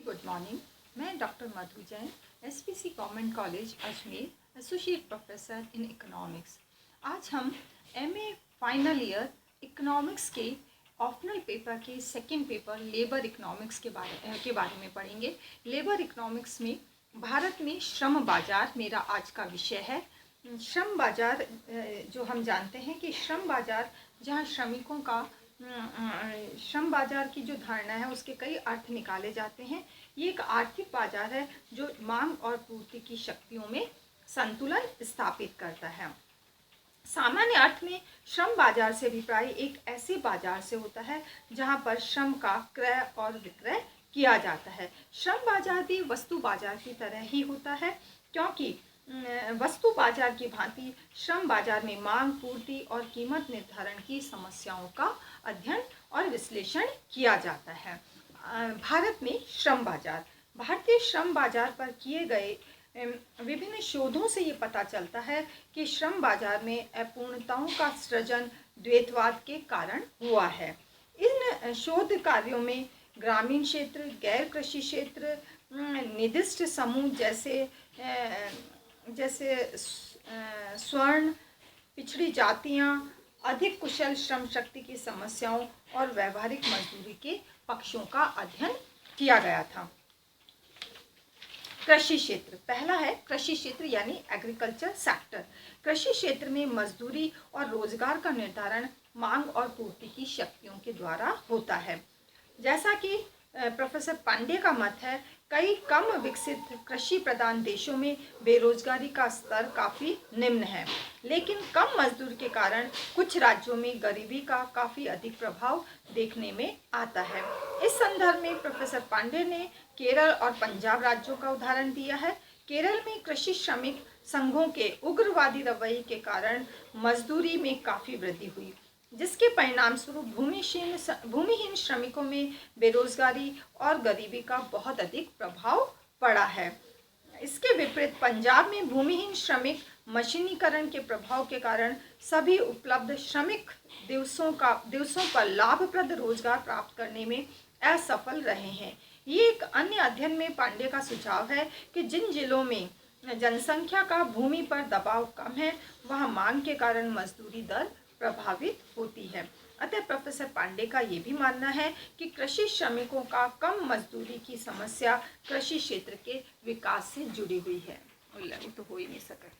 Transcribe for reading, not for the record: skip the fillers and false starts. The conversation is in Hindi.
Good morning. मैं doctor Madhu Jain, SPC government college Ajmer, associate professor in economics. आज हम एमए फाइनल ईयर इकोनॉमिक्स के ऑप्शनल पेपर के सेकंड पेपर लेबर इकोनॉमिक्स के बारे में पढ़ेंगे। लेबर इकोनॉमिक्स में भारत में श्रम बाजार मेरा आज का विषय है। श्रम बाजार जो हम जानते हैं कि श्रम बाजार जहाँ श्रमिकों का श्रम बाजार की जो धारणा है उसके कई अर्थ निकाले जाते हैं। ये एक आर्थिक बाजार है जो मांग और पूर्ति की शक्तियों में संतुलन स्थापित करता है। सामान्य अर्थ में श्रम बाजार से अभिप्राय एक ऐसे बाजार से होता है जहां पर श्रम का क्रय और विक्रय किया जाता है। श्रम बाजार भी वस्तु बाजार की तरह ही होता है, क्योंकि वस्तु बाजार की भांति श्रम बाजार में मांग, पूर्ति और कीमत निर्धारण की समस्याओं का अध्ययन और विश्लेषण किया जाता है। भारत में श्रम बाजार, भारतीय श्रम बाजार पर किए गए विभिन्न शोधों से ये पता चलता है कि श्रम बाजार में अपूर्णताओं का सृजन द्वैतवाद के कारण हुआ है। इन शोध कार्यों में ग्रामीण क्षेत्र, गैर कृषि क्षेत्र, निर्दिष्ट समूह जैसे स्वर्ण, पिछड़ी जातियां, अधिक कुशल श्रम शक्ति की समस्याओं और व्यवहारिक मजदूरी के पक्षों का अध्ययन किया गया था। कृषि क्षेत्र, पहला है कृषि क्षेत्र यानी एग्रीकल्चर सेक्टर। कृषि क्षेत्र में मजदूरी और रोजगार का निर्धारण मांग और पूर्ति की शक्तियों के द्वारा होता है। जैसा कि प्रोफेसर पांडे का मत है, कई कम विकसित कृषि प्रधान देशों में बेरोजगारी का स्तर काफ़ी निम्न है, लेकिन कम मजदूर के कारण कुछ राज्यों में गरीबी का काफ़ी अधिक प्रभाव देखने में आता है। इस संदर्भ में प्रोफेसर पांडे ने केरल और पंजाब राज्यों का उदाहरण दिया है। केरल में कृषि श्रमिक संघों के उग्रवादी रवैये के कारण मजदूरी में काफ़ी वृद्धि हुई, जिसके परिणाम स्वरूप भूमिहीन श्रमिकों में बेरोजगारी और गरीबी का बहुत अधिक प्रभाव पड़ा है। इसके विपरीत पंजाब में भूमिहीन श्रमिक मशीनीकरण के प्रभाव के कारण सभी उपलब्ध श्रमिक दिवसों पर लाभप्रद रोजगार प्राप्त करने में असफल रहे हैं। ये एक अन्य अध्ययन में पांडे का सुझाव है कि जिन जिलों में जनसंख्या का भूमि पर दबाव कम है, वहाँ मांग के कारण मजदूरी दर प्रभावित होती है। अतः प्रोफेसर पांडे का ये भी मानना है कि कृषि श्रमिकों का कम मजदूरी की समस्या कृषि क्षेत्र के विकास से जुड़ी हुई है। तो हो ही नहीं सका।